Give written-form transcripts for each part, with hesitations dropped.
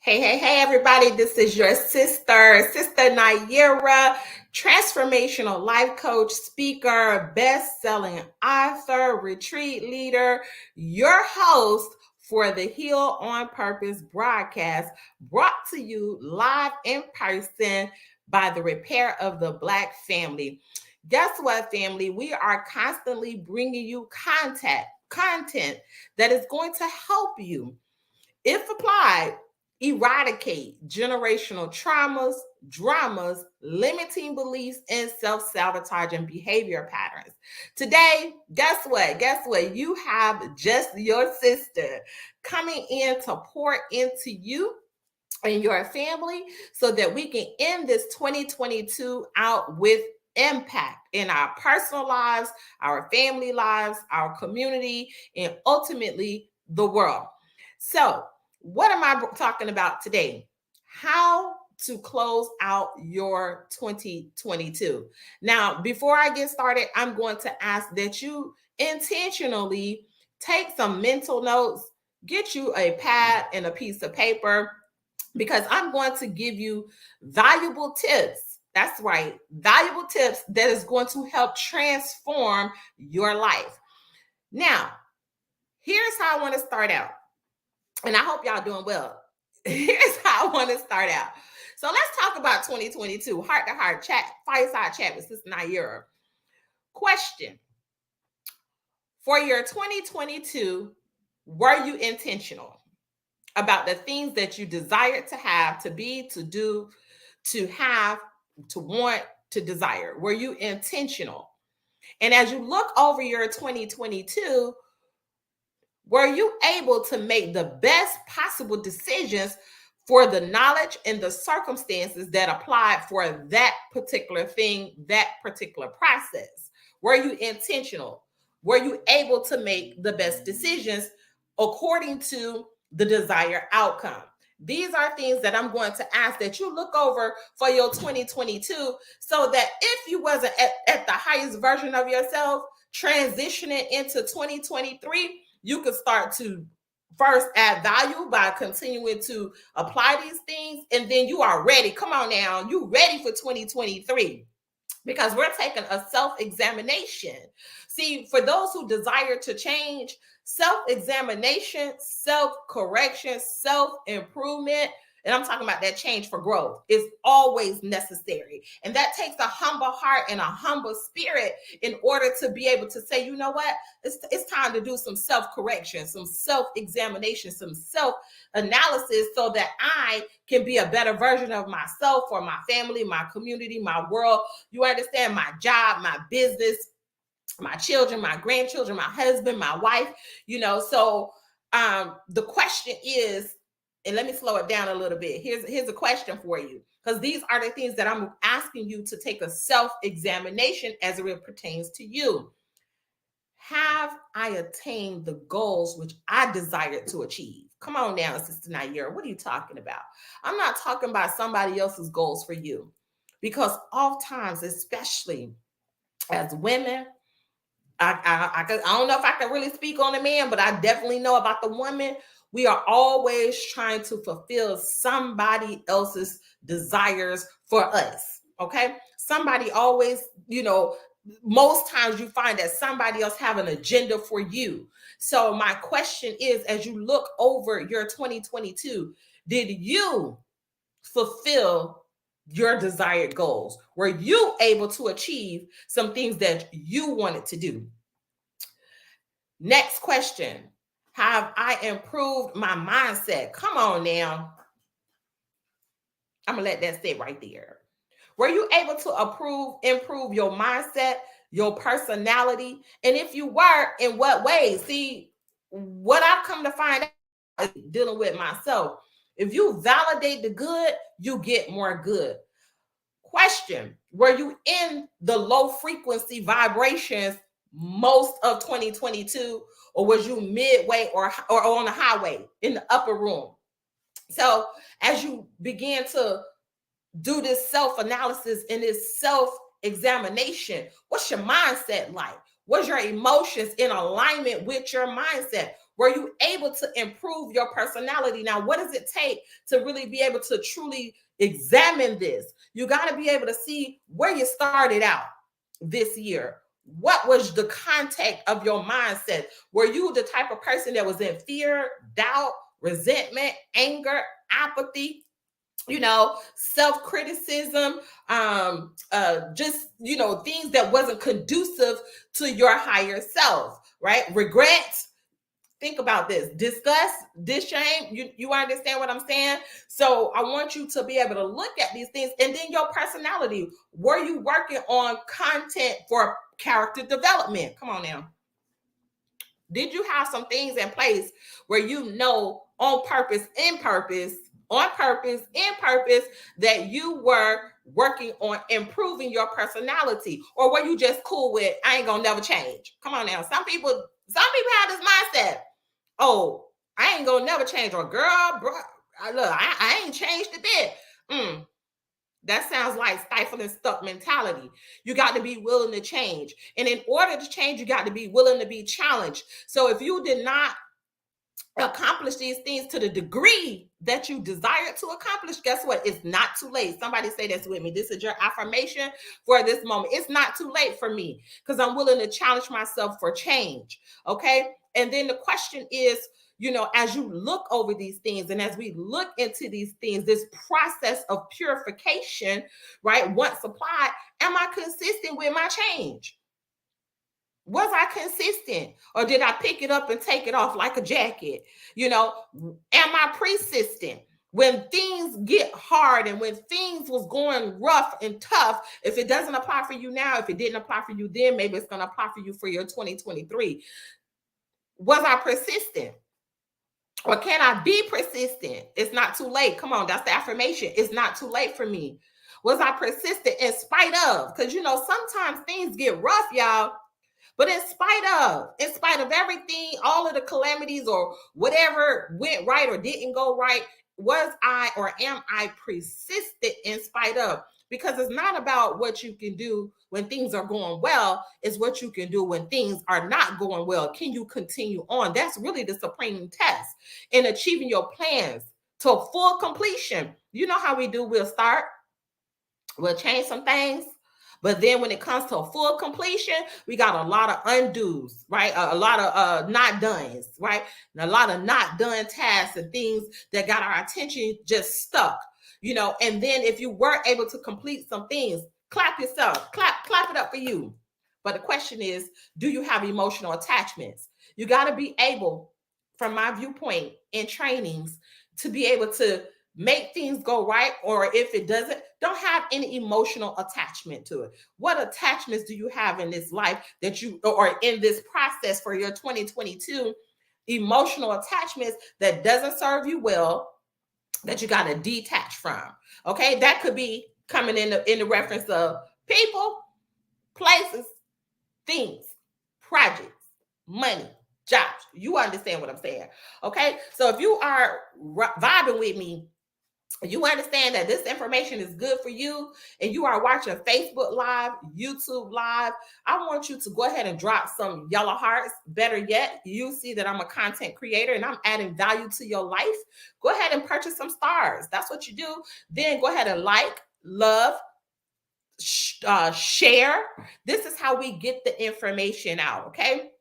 Hey, everybody. This is your Sister Naira, transformational life coach, speaker, best-selling author, retreat leader, your host for the Heal on Purpose broadcast, brought to you live in person by the Repair of the Black Family. Guess what, family? We are constantly bringing you content that is going to help you, if applied, eradicate generational traumas, dramas, limiting beliefs, and self-sabotaging behavior patterns. Today, guess what? You have just your sister coming in to pour into you and your family so that we can end this 2022 out with impact in our personal lives, our family lives, our community, and ultimately the world. So, what am I talking about today? How to close out your 2022. Now, before I get started, I'm going to ask that you intentionally take some mental notes, get you a pad and a piece of paper, because I'm going to give you valuable tips. That's right, valuable tips that is going to help transform your life. Now, here's how I want to start out. And I hope y'all doing well. Here's how I want to start out. So let's talk about 2022, heart to heart chat, fireside chat with Sister Naira. Question: for your 2022, were you intentional about the things that you desired to have, to be, to do, to have, to want, to desire? Were you intentional? And as you look over your 2022, were you able to make the best possible decisions for the knowledge and the circumstances that applied for that particular thing, that particular process? Were you intentional? Were you able to make the best decisions according to the desired outcome? These are things that I'm going to ask that you look over for your 2022, so that if you wasn't at the highest version of yourself, transitioning into 2023, you could start to first add value by continuing to apply these things, and then you are ready. Come on now, you ready for 2023, because we're taking a self-examination. See, for those who desire to change, self-examination, self-correction, self-improvement, and I'm talking about that change for growth, is always necessary. And that takes a humble heart and a humble spirit in order to be able to say, you know what, it's time to do some self-correction, some self-examination, some self-analysis, so that I can be a better version of myself for my family, my community, my world. You understand? My job, my business, my children, my grandchildren, my husband, my wife, So the question is, and let me slow it down a little bit. Here's a question for you, because these are the things that I'm asking you to take a self-examination as it pertains to you. Have I attained the goals which I desired to achieve? Come on now, Sister Naira. What are you talking about? I'm not talking about somebody else's goals for you, because oftentimes, especially as women, I don't know if I can really speak on the man, but I definitely know about the woman. We are always trying to fulfill somebody else's desires for us. Okay. Somebody always, most times you find that somebody else have an agenda for you. So my question is, as you look over your 2022, did you fulfill your desired goals? Were you able to achieve some things that you wanted to do? Next question: have I improved my mindset? Come on now. I'm gonna let that sit right there. Were you able to improve your mindset, your personality? And if you were, in what ways? See, what I've come to find out is dealing with myself. If you validate the good, you get more good. Question: were you in the low frequency vibrations most of 2022, or was you midway or on the highway in the upper room? So as you begin to do this self-analysis and this self-examination, what's your mindset like? Was your emotions in alignment with your mindset? Were you able to improve your personality? Now, what does it take to really be able to truly examine this? You got to be able to see where you started out this year. What was the context of your mindset? Were you the type of person that was in fear, doubt, resentment, anger, apathy, self-criticism, just, things that wasn't conducive to your higher self, right? Regrets. Think about this. Disgust, shame. You understand what I'm saying? So I want you to be able to look at these things, and then your personality. Were you working on content for character development? Come on now. Did you have some things in place where on purpose, in purpose, on purpose, in purpose, that you were working on improving your personality? Or were you just cool with, I ain't gonna never change? Come on now. Some people have this mindset. Oh, I ain't gonna never change. Or girl, bro, look, I ain't changed a bit. That sounds like stifling stuck mentality. You got to be willing to change. And in order to change, you got to be willing to be challenged. So if you did not accomplish these things to the degree that you desire to accomplish, guess what? It's not too late. Somebody say this with me. This is your affirmation for this moment. It's not too late for me because I'm willing to challenge myself for change. Okay. And then the question is, as you look over these things and as we look into these things, this process of purification, right? Once applied, am I consistent with my change? Was I consistent, or did I pick it up and take it off like a jacket? Am I persistent? When things get hard and when things was going rough and tough, if it doesn't apply for you now, if it didn't apply for you then, maybe it's going to apply for you for your 2023. Was I persistent? Or can I be persistent? It's not too late. Come on, that's the affirmation. It's not too late for me. Was I persistent in spite of? Because, sometimes things get rough, y'all. But in spite of everything, all of the calamities or whatever went right or didn't go right, was I or am I persistent in spite of? Because it's not about what you can do when things are going well, it's what you can do when things are not going well. Can you continue on? That's really the supreme test in achieving your plans to full completion. You know how we do, we'll start, we'll change some things, but then when it comes to a full completion, we got a lot of undos, right? A lot of not dones, right? And a lot of not done tasks and things that got our attention just stuck, and then if you were able to complete some things, clap yourself, clap it up for you. But the question is, do you have emotional attachments? You got to be able, from my viewpoint in trainings, to be able to make things go right, or if it doesn't, don't have any emotional attachment to it. What attachments do you have in this life that you, or in this process for your 2022, emotional attachments that doesn't serve you well, that you got to detach from? Okay, that could be coming in the reference of people, places, things, projects, money, jobs. You understand what I'm saying? Okay, so if you are vibing with me, you understand that this information is good for you, and you are watching Facebook Live, YouTube Live, I want you to go ahead and drop some yellow hearts. Better yet, you see that I'm a content creator and I'm adding value to your life. Go ahead and purchase some stars. That's what you do. Then go ahead and like, love, share. This is how we get the information out, okay?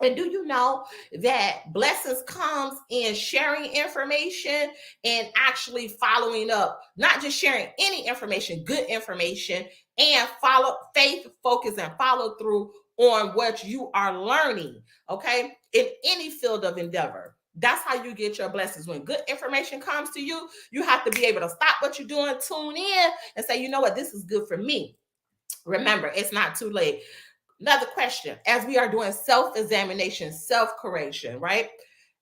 And do you know that blessings comes in sharing information and actually following up, not just sharing any information, good information, and follow faith, focus, and follow through on what you are learning, okay, in any field of endeavor. That's how you get your blessings. When good information comes to you, you have to be able to stop what you're doing, tune in, and say, you know what, this is good for me. Remember, it's not too late. Another question, as we are doing self-examination, self-correction, right?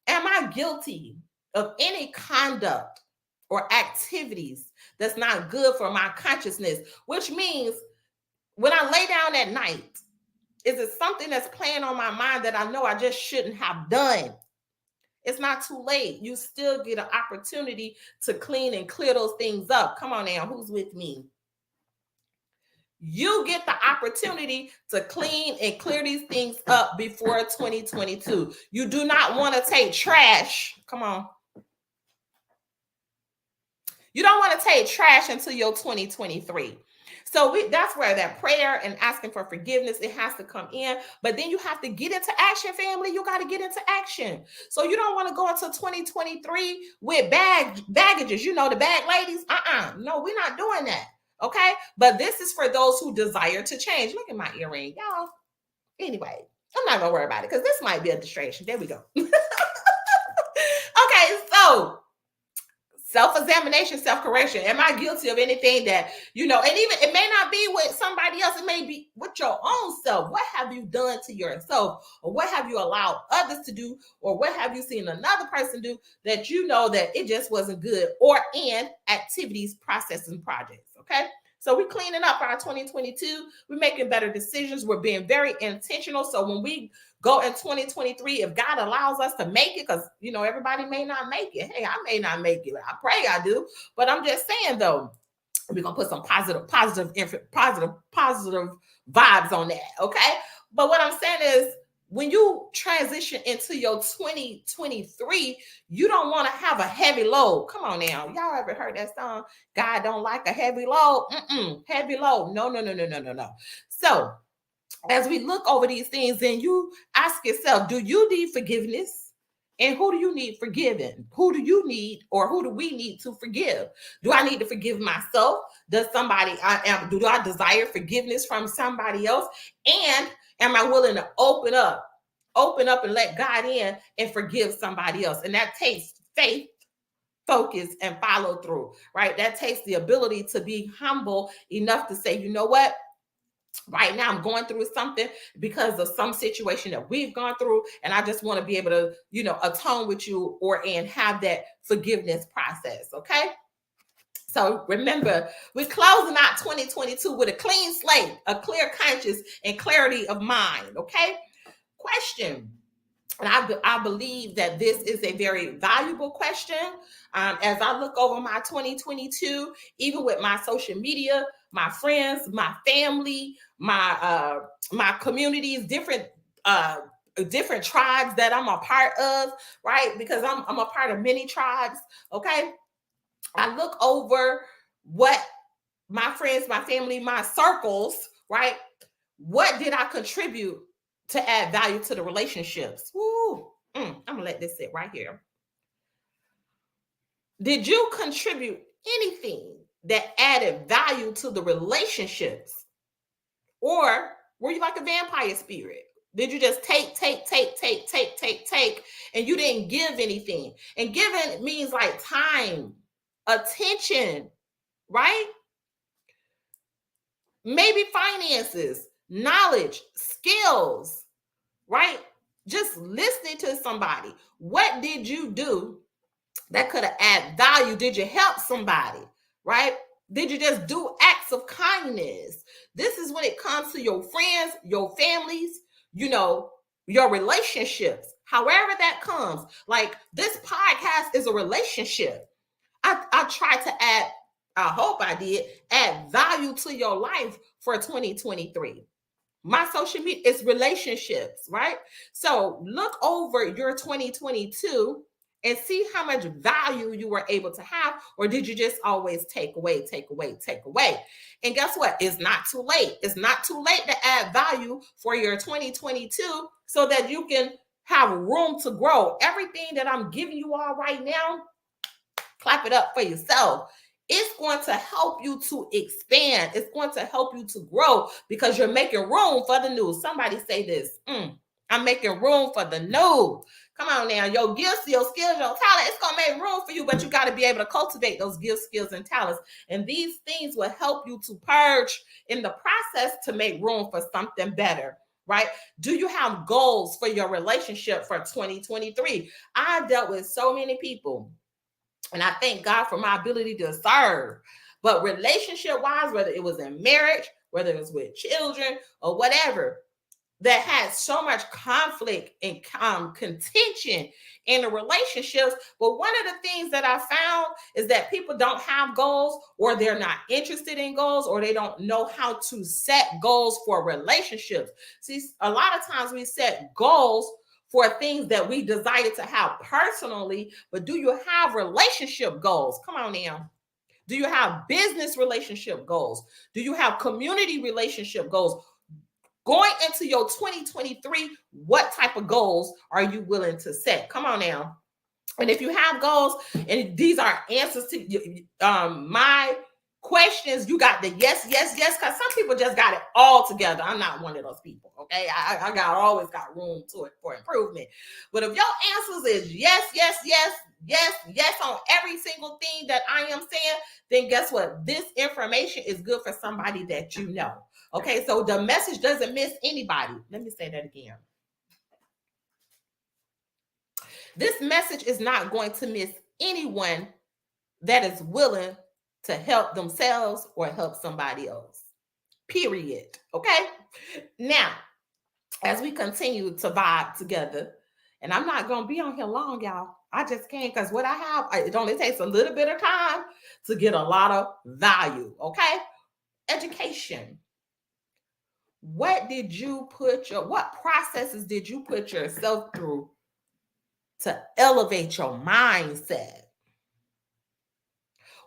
Am I guilty of any conduct or activities that's not good for my consciousness? Which means when I lay down at night, is it something that's playing on my mind that I know I just shouldn't have done? It's not too late. You still get an opportunity to clean and clear those things up. Come on now, who's with me? You get the opportunity to clean and clear these things up before 2022. You do not want to take trash. Come on. You don't want to take trash into your 2023. So that's where that prayer and asking for forgiveness, it has to come in. But then you have to get into action, family. You got to get into action. So you don't want to go into 2023 with baggages. You know, the bag ladies. No, we're not doing that. Okay. But this is for those who desire to change. Look at my earring, y'all. Anyway, I'm not going to worry about it because this might be a distraction. There we go. Okay. So self-examination, self-correction. Am I guilty of anything that, and even it may not be with somebody else, it may be with your own self. What have you done to yourself, or what have you allowed others to do, or what have you seen another person do that you know that it just wasn't good, or in activities, processes, and projects? Okay. So we're cleaning up our 2022. We're making better decisions. We're being very intentional. So when we go in 2023, if God allows us to make it, because everybody may not make it. Hey, I may not make it. I pray I do. But I'm just saying though, we're gonna put some positive vibes on that. Okay. But what I'm saying is, when you transition into your 2023, you don't want to have a heavy load. Come on now. Y'all ever heard that song? God don't like a heavy load. Heavy load. No. So as we look over these things, then you ask yourself, do you need forgiveness? And who do you need forgiven? Who do you need, or who do we need to forgive? Do I need to forgive myself? Do I desire forgiveness from somebody else? And am I willing to open up and let God in and forgive somebody else? And that takes faith, focus, and follow through, right? That takes the ability to be humble enough to say, you know what? Right now I'm going through something because of some situation that we've gone through, and I just want to be able to atone with you and have that forgiveness process. Okay, so remember, we're closing out 2022 with a clean slate, a clear conscience, and clarity of mind. Okay, question. And I believe that this is a very valuable question. As I look over my 2022, even with my social media, my friends, my family, my communities, different tribes that I'm a part of, right? Because I'm a part of many tribes. Okay, I look over what my friends, my family, my circles, right? What did I contribute to add value to the relationships? I'm gonna let this sit right here. Did you contribute anything that added value to the relationships? Or were you like a vampire spirit? Did you just take, and you didn't give anything? And giving means like time, attention, right? Maybe finances, knowledge, skills, right? Just listening to somebody. What did you do that could have added value? Did you help somebody, right? Did you just do acts of kindness? This is when it comes to your friends, your families, your relationships, however that comes. Like this podcast is a relationship. I try to add, I hope I did, add value to your life for 2023. My social media is relationships, right? So look over your 2022 and see how much value you were able to have, or did you just always take away? And guess what? It's not too late. It's not too late to add value for your 2022 so that you can have room to grow. Everything that I'm giving you all right now, clap it up for yourself. It's going to help you to expand. It's going to help you to grow because you're making room for the new. Somebody say this. I'm making room for the new. Come on now. Your gifts, your skills, your talent, it's going to make room for you, but you got to be able to cultivate those gifts, skills, and talents. And these things will help you to purge in the process to make room for something better. Right? Do you have goals for your relationship for 2023? I dealt with so many people, and I thank God for my ability to serve. But relationship wise, whether it was in marriage, whether it was with children or whatever, that had so much conflict and contention in the relationships. But one of the things that I found is that people don't have goals, or they're not interested in goals, or they don't know how to set goals for relationships. See, a lot of times we set goals for things that we desire to have personally, but do you have relationship goals? Come on now. Do you have business relationship goals? Do you have community relationship goals? Going into your 2023, what type of goals are you willing to set? Come on now. And if you have goals, and these are answers to my questions, you got the yes, because some people just got it all together. I'm not one of those people. Okay, I always got room to it for improvement. But if your answers is yes on every single thing that I am saying, then guess what? This information is good for somebody that you know. Okay, so the message doesn't miss anybody. Let me say that again. This message is not going to miss anyone that is willing to help themselves or help somebody else. Period. Okay? Now, as we continue to vibe together, and I'm not going to be on here long, y'all. I just can't, because what I have, it only takes a little bit of time to get a lot of value. Okay? Education. What processes did you put yourself through to elevate your mindset?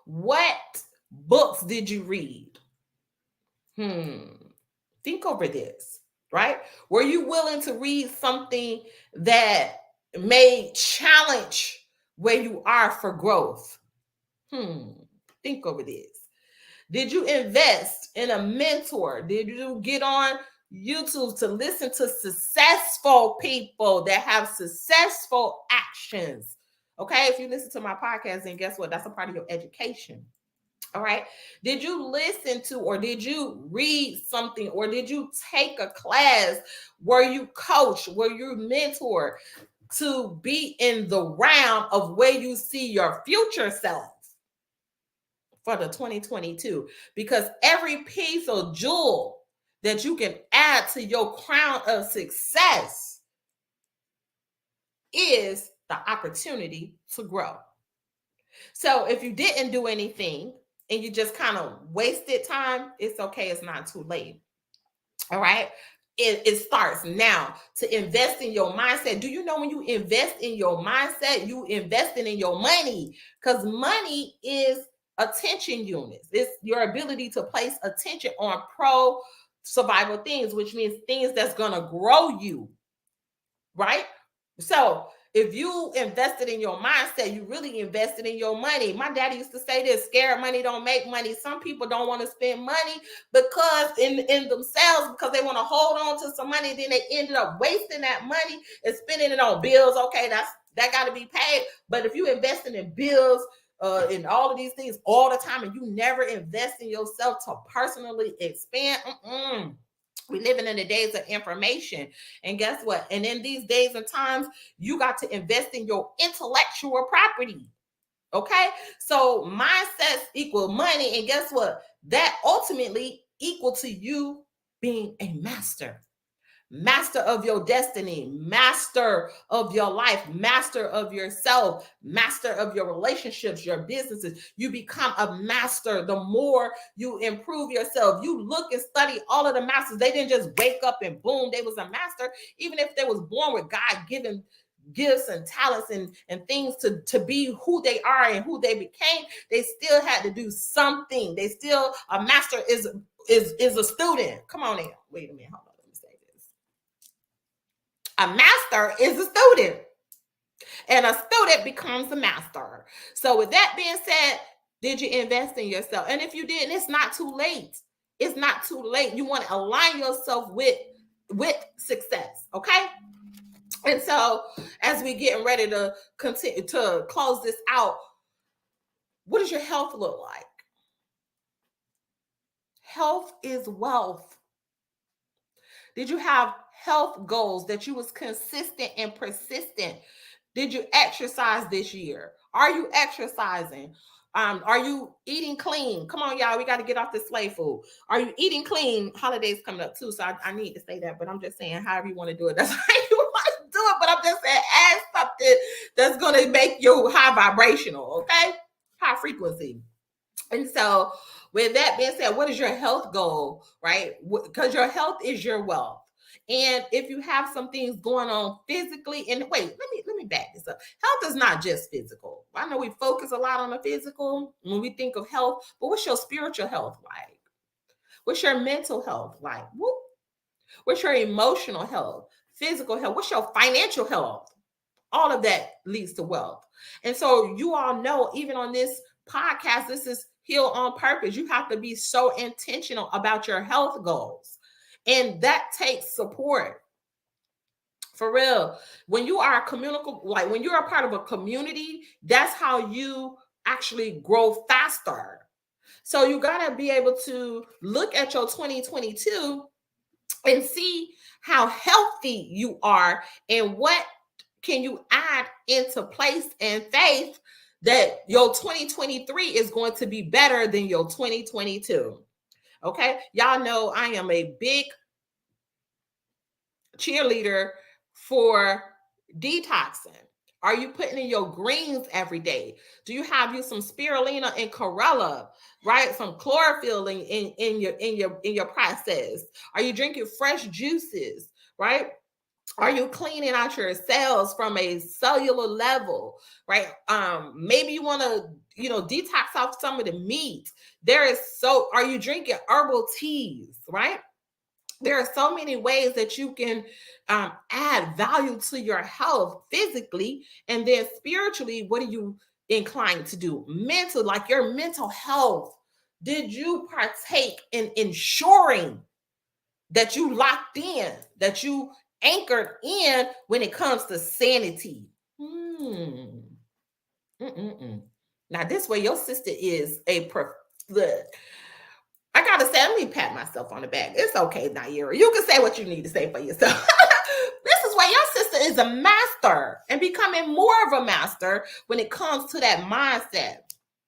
What books did you read? Think over this, right? Were you willing to read something that may challenge where you are for growth? Think over this. Did you invest in a mentor? Did you get on YouTube to listen to successful people that have successful actions? Okay, if you listen to my podcast, then guess what? That's a part of your education. All right. Did you listen to, or did you read something, or did you take a class where you coach, where you mentor to be in the realm of where you see your future self for the 2022? Because every piece of jewel that you can add to your crown of success is the opportunity to grow. So if you didn't do anything and you just kind of wasted time, it's okay. It's not too late. All right. It starts now to invest in your mindset. Do you know when you invest in your mindset, you investing in your money? Because money is attention units. It's your ability to place attention on pro survival things, which means things that's going to grow you. Right? So if you invested in your mindset, you really invested in your money. My daddy used to say this: scared money don't make money. Some people don't want to spend money because in themselves, because they want to hold on to some money. Then they ended up wasting that money and spending it on bills. Okay, that got to be paid. But if you investing in bills, and all of these things all the time, and you never invest in yourself to personally expand, we're living in the days of information. And guess what? And in these days and times, you got to invest in your intellectual property. Okay? So mindsets equal money. And guess what? That ultimately equal to you being a master of your destiny, master of your life, master of yourself, master of your relationships, your businesses. You become a master the more you improve yourself. You look and study all of the masters. They didn't just wake up and boom, they was a master. Even if they was born with God-given gifts and talents and things to be who they are and who they became, they still had to do something. They still, a master is a student. Come on in. Wait a minute, hold on. A master is a student, and a student becomes a master. So with that being said, did you invest in yourself? And if you didn't, it's not too late. It's not too late. You want to align yourself with success, okay? And so as we getting ready to continue to close this out, what does your health look like? Health is wealth. Did you have health goals that you was consistent and persistent? Did you exercise this year? Are you exercising? Are you eating clean? Come on, y'all. We got to get off this slave food. Are you eating clean? Holidays coming up too, so I need to say that. But I'm just saying, however you want to do it, that's how you want to do it. But I'm just saying, add something that's going to make you high vibrational, okay? High frequency. And so, with that being said, what is your health goal, right? Because your health is your wealth. And if you have some things going on physically, and wait, let me back this up. Health is not just physical. I know we focus a lot on the physical when we think of health, but what's your spiritual health like? What's your mental health like? What's your emotional health, physical health? What's your financial health? All of that leads to wealth. And so you all know, even on this podcast, this is Heal on Purpose. You have to be so intentional about your health goals. And that takes support. For real. When you are a communicable, like when you're a part of a community, that's how you actually grow faster. So you got to be able to look at your 2022 and see how healthy you are and what can you add into place and faith that your 2023 is going to be better than your 2022. Okay. Y'all know I am a big cheerleader for detoxing. Are you putting in your greens every day? Do you have you some spirulina and chlorella, right? Some chlorophyll in your process? Are you drinking fresh juices, right? Are you cleaning out your cells from a cellular level, right? Maybe you want to, detox off some of the meat. Are you drinking herbal teas, right? There are so many ways that you can add value to your health physically, and then spiritually, what are you inclined to do? Mental, like your mental health. Did you partake in ensuring that you locked in, that you anchored in when it comes to sanity? Now, this way, your sister is I gotta say, let me pat myself on the back. It's okay, Naira. You can say what you need to say for yourself. This is why your sister is a master and becoming more of a master when it comes to that mindset,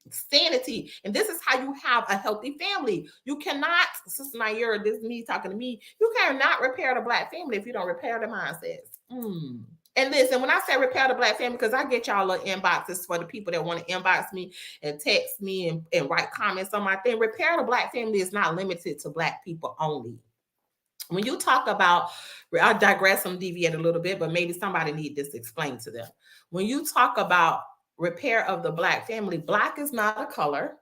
sanity. And this is how you have a healthy family. You cannot, Sister Naira, this is me talking to me, you cannot repair the Black family if you don't repair the mindsets. And listen, when I say repair the Black family, because I get y'all little inboxes for the people that want to inbox me and text me and write comments on my thing. Repair the Black family is not limited to Black people only. When you talk about, I digress and deviate a little bit, but maybe somebody need this explained to them. When you talk about repair of the Black family, Black is not a color.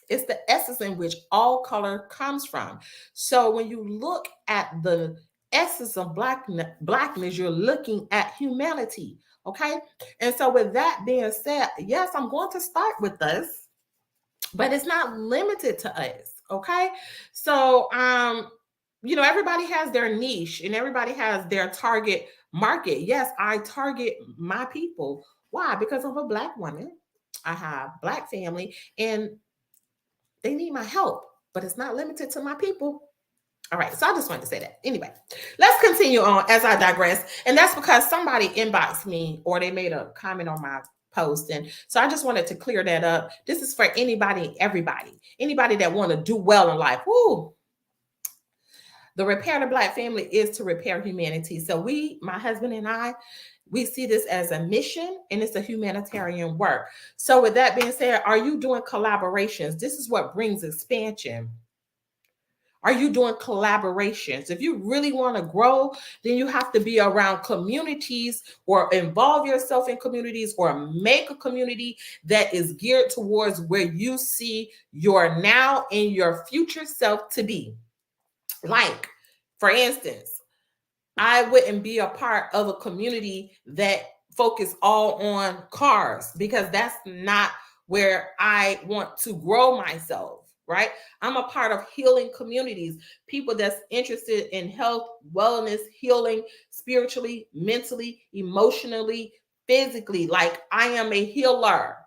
It's the essence in which all color comes from. So when you look at the essence of blackness, you're looking at humanity. Okay. And so with that being said, yes, I'm going to start with us, but it's not limited to us. Okay. So, everybody has their niche and everybody has their target market. Yes, I target my people. Why? Because I'm a Black woman. I have Black family and they need my help, but it's not limited to my people. All right, so I just wanted to say that. Anyway, let's continue on as I digress. And that's because somebody inboxed me or they made a comment on my post. And so I just wanted to clear that up. This is for anybody, anybody that want to do well in life. Woo. The repair the Black family is to repair humanity. So my husband and I, we see this as a mission and it's a humanitarian work. So with that being said, are you doing collaborations? This is what brings expansion. Are you doing collaborations? If you really want to grow, then you have to be around communities or involve yourself in communities or make a community that is geared towards where you see your now and your future self to be. Like, for instance, I wouldn't be a part of a community that focus all on cars because that's not where I want to grow myself. Right? I'm a part of healing communities, people that's interested in health, wellness, healing, spiritually, mentally, emotionally, physically. Like I am a healer.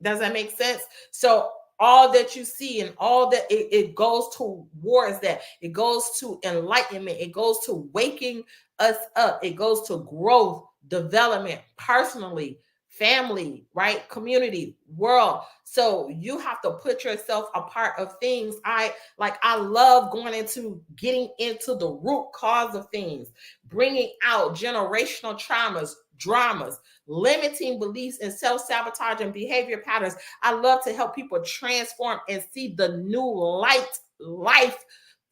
Does that make sense? So all that you see and all that it goes towards that. It goes to enlightenment. It goes to waking us up. It goes to growth, development, personally, family, right? Community, world. So you have to put yourself a part of things. I love getting into the root cause of things, bringing out generational traumas, dramas, limiting beliefs and self-sabotaging behavior patterns. I love to help people transform and see the new life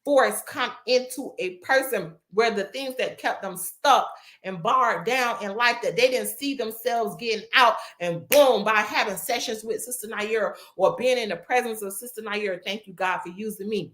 force come into a person, where the things that kept them stuck and barred down in life, that they didn't see themselves getting out, and boom, by having sessions with Sister Naira or being in the presence of Sister Naira, thank you, God, for using me,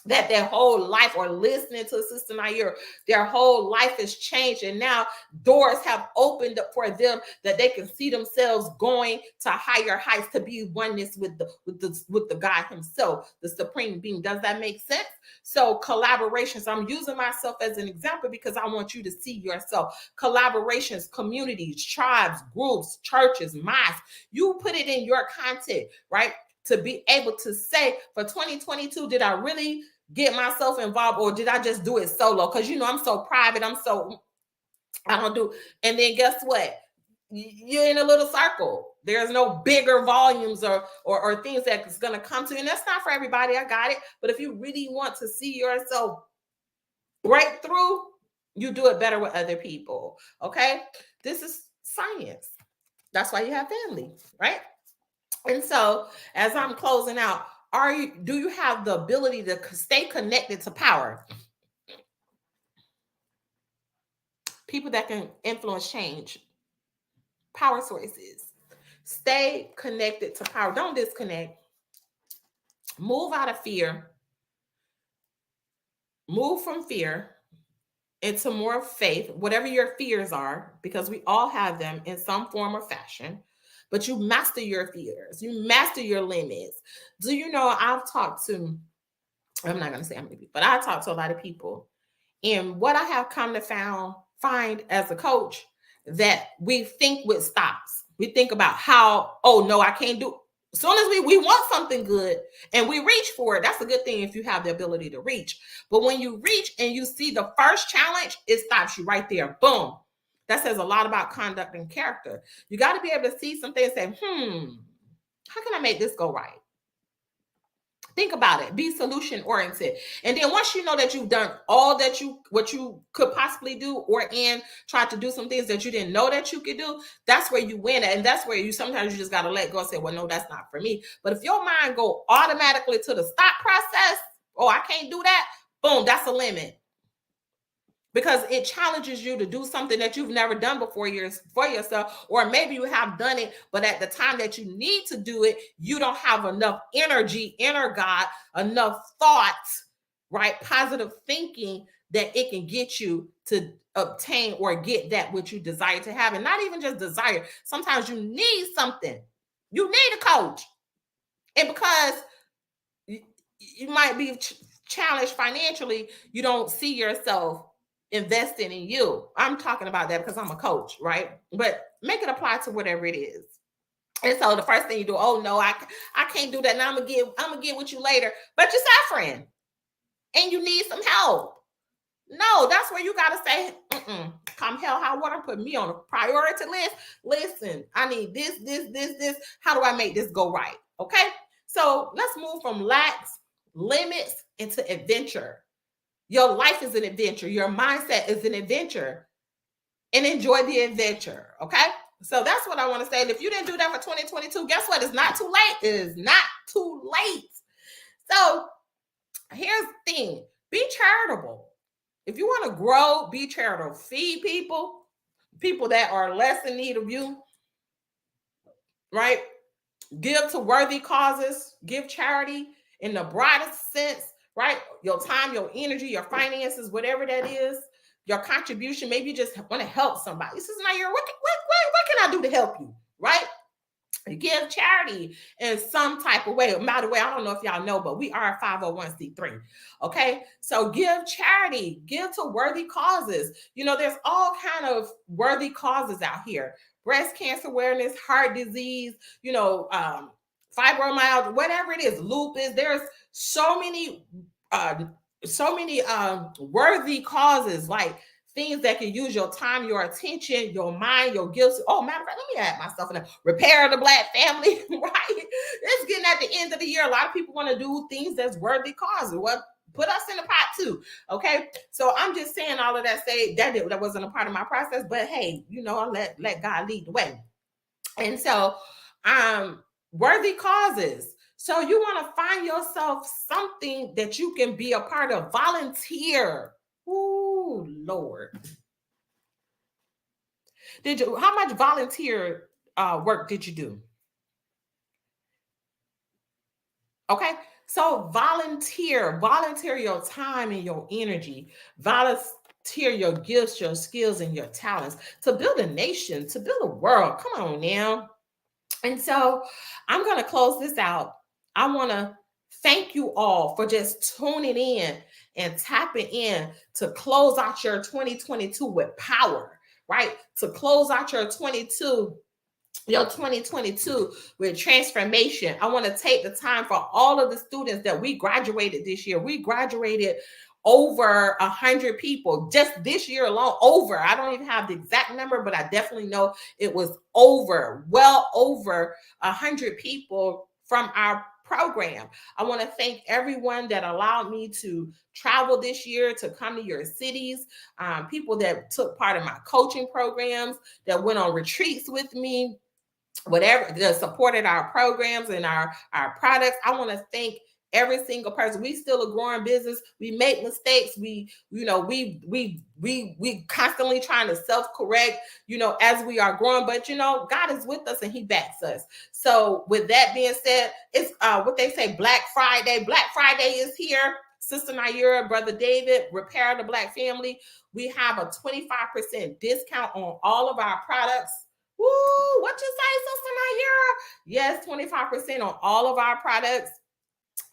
that their whole life, or listening to Sister Naira, their whole life has changed. And now doors have opened up for them, that they can see themselves going to higher heights, to be oneness with the God himself, the supreme being. Does that make sense? So collaborations, I'm using myself as an example because I want you to see yourself. Collaborations, communities, tribes, groups, churches, mosques, you put it in your content, right? To be able to say, for 2022, did I really get myself involved, or did I just do it solo? Because I'm so private, I don't do. And then guess what? You're in a little circle. There's no bigger volumes or things that's going to come to you. And that's not for everybody. I got it. But if you really want to see yourself break through, you do it better with other people. Okay? This is science. That's why you have family, right? And so as I'm closing out, do you have the ability to stay connected to power? People that can influence change, power sources. Stay connected to power. Don't disconnect. Move out of fear. Move from fear into more faith, whatever your fears are, because we all have them in some form or fashion. But you master your fears. You master your limits. Do you know, I'm not going to say how many people, but I talked to a lot of people. And what I have come to find as a coach, that we think with stops. We think about how, oh no, I can't do. As soon as we want something good and we reach for it, that's a good thing if you have the ability to reach. But when you reach and you see the first challenge, it stops you right there. Boom. That says a lot about conduct and character. You got to be able to see something and say, how can I make this go right? Think about it. Be solution oriented. And then once you know that you've done all what you could possibly do, and try to do some things that you didn't know that you could do, that's where you win at. And that's where sometimes you just got to let go and say, well, no, that's not for me. But if your mind go automatically to the stop process, oh, I can't do that. Boom, that's a limit. Because it challenges you to do something that you've never done before for yourself, or maybe you have done it, but at the time that you need to do it, you don't have enough energy, inner God, enough thoughts, right? Positive thinking that it can get you to obtain or get that which you desire to have. And not even just desire. Sometimes you need something. You need a coach. And because you might be challenged financially, you don't see yourself investing in you. I'm talking about that because I'm a coach, right? But make it apply to whatever it is. And so the first thing you do, oh no, I can't do that. Now I'm gonna get with you later. But you're suffering and you need some help. No, that's where you gotta say, come hell high water, put me on a priority list. Listen, I need this. How do I make this go right? Okay. So let's move from lacks, limits into adventure. Your life is an adventure. Your mindset is an adventure. And enjoy the adventure, okay? So that's what I want to say. And if you didn't do that for 2022, guess what? It's not too late. It is not too late. So here's the thing. Be charitable. If you want to grow, be charitable. Feed people that are less in need of you, right? Give to worthy causes. Give charity in the broadest sense. Right? Your time, your energy, your finances, whatever that is, your contribution. Maybe you just want to help somebody. This is not what can I do to help you? Right? Give charity in some type of way. By the way, I don't know if y'all know, but we are a 501c3. Okay. So give charity, give to worthy causes. There's all kind of worthy causes out here. Breast cancer awareness, heart disease, fibromyalgia, whatever it is, lupus. There's so many worthy causes like things that can use your time, your attention, your mind, your gifts. Oh, matter of fact, let me add myself in there. Repair the Black family, right? It's getting at the end of the year. A lot of people want to do things that's worthy causes. Well, put us in the pot too. Okay. So I'm just saying all of that, say that wasn't a part of my process, but hey, I let God lead the way. And so, worthy causes. So you want to find yourself something that you can be a part of. Volunteer. Ooh, Lord. How much volunteer work did you do? Okay. So volunteer your time and your energy. Volunteer your gifts, your skills, and your talents to build a nation, to build a world. Come on now. And so I'm going to close this out. I want to thank you all for just tuning in and tapping in to close out your 2022 with power, right? To close out your 2022 with transformation. I want to take the time for all of the students that we graduated this year. We graduated over 100 people just this year alone. Over, I don't even have the exact number, but I definitely know it was well over 100 people from our program. I want to thank everyone that allowed me to travel this year, to come to your cities, people that took part in my coaching programs, that went on retreats with me, whatever, that supported our programs and our products. I want to thank every single person. We still a growing business. We make mistakes. We constantly trying to self-correct, as we are growing, but God is with us and he backs us. So with that being said, it's what they say, Black Friday. Black Friday is here. Sister Naira, Brother David, Repair the Black Family. We have a 25% discount on all of our products. Woo, what you say, Sister Naira? Yes, 25% on all of our products.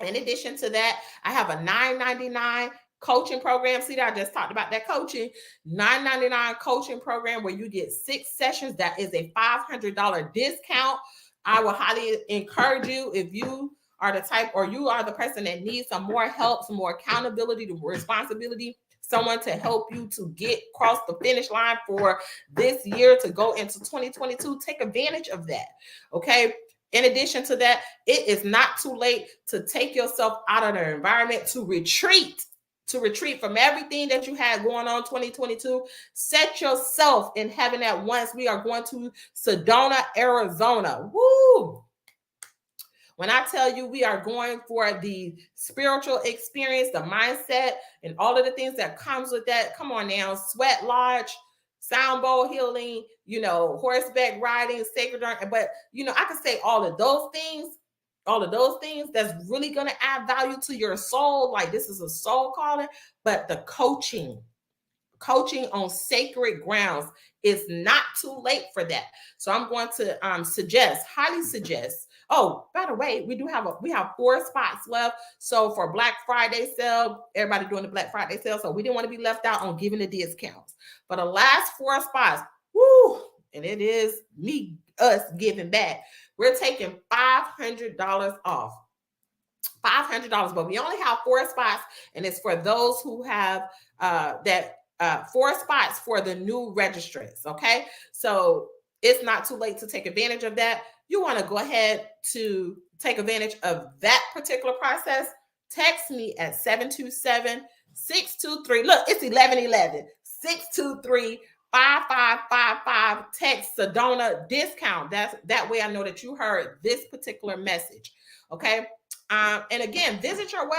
In addition to that, I have a $9.99 coaching program. See that I just talked about that coaching. $9.99 coaching program where you get 6 sessions. That is a $500 discount. I will highly encourage you, if you are the type, or you are the person that needs some more help, some more accountability, to responsibility, someone to help you to get across the finish line for this year to go into 2022, take advantage of that. Okay. In addition to that, it is not too late to take yourself out of the environment, to retreat from everything that you had going on 2022. Set yourself in heaven at once. We are going to Sedona, Arizona. Woo! When I tell you we are going for the spiritual experience, the mindset, and all of the things that comes with that, come on now, sweat lodge, sound bowl healing, horseback riding, sacred art. But, I could say all of those things that's really going to add value to your soul. Like, this is a soul calling, but the coaching on sacred grounds is not too late for that. So I'm going to highly suggest. Oh, by the way, we have 4 spots left. So for Black Friday sale, everybody doing the Black Friday sale. So we didn't want to be left out on giving the discounts. For the last 4 spots, woo, and it is us giving back. We're taking $500 off. $500, but we only have 4 spots, and it's for those who have 4 spots for the new registrants. Okay, so it's not too late to take advantage of that. You want to go ahead to take advantage of that particular process. Text me at 727-623. Look, it's 1111. 623-5555. Text Sedona discount. That way I know that you heard this particular message. Okay. And again, visit our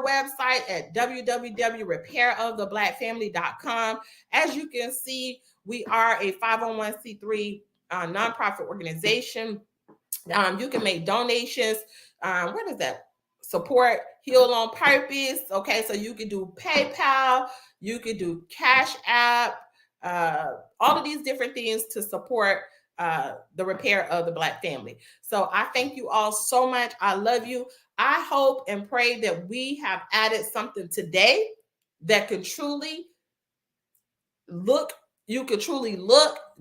website at www.repairoftheblackfamily.com. As you can see, we are a 501c3 nonprofit organization. You can make donations. What is that? Support Heal on Purpose. Okay, so you can do PayPal, you can do Cash App, all of these different things to support the repair of the Black family. So I thank you all so much. I love you. I hope and pray that we have added something today that can truly you could truly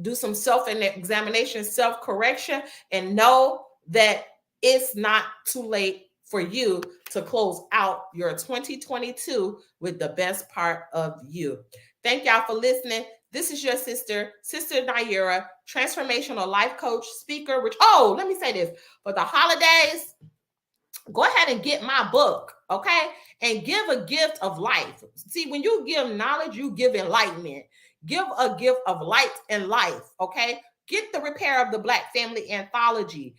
do some self-examination, self-correction, and know that it's not too late for you to close out your 2022 with the best part of you. Thank y'all for listening. This is your sister Naira, transformational life coach, speaker. Which, oh, let me say this. For the holidays, go ahead and get my book, okay? And give a gift of life. See, when you give knowledge, you give enlightenment. Give a gift of light and life, okay? Get the Repair of the Black Family anthology.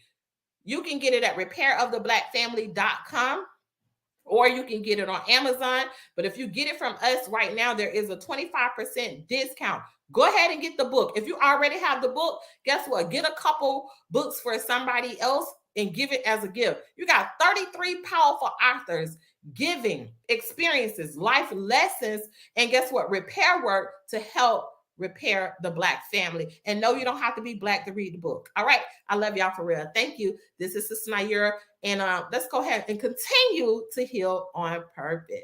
You can get it at repairoftheblackfamily.com, or you can get it on Amazon. But if you get it from us right now, there is a 25% discount. Go ahead and get the book. If you already have the book, guess what? Get a couple books for somebody else and give it as a gift. You got 33 powerful authors giving experiences, life lessons, and guess what? Repair work to help repair the Black family. And no, you don't have to be Black to read the book. All right. I love y'all for real. Thank you. This is Sister Naira. And let's go ahead and continue to heal on purpose.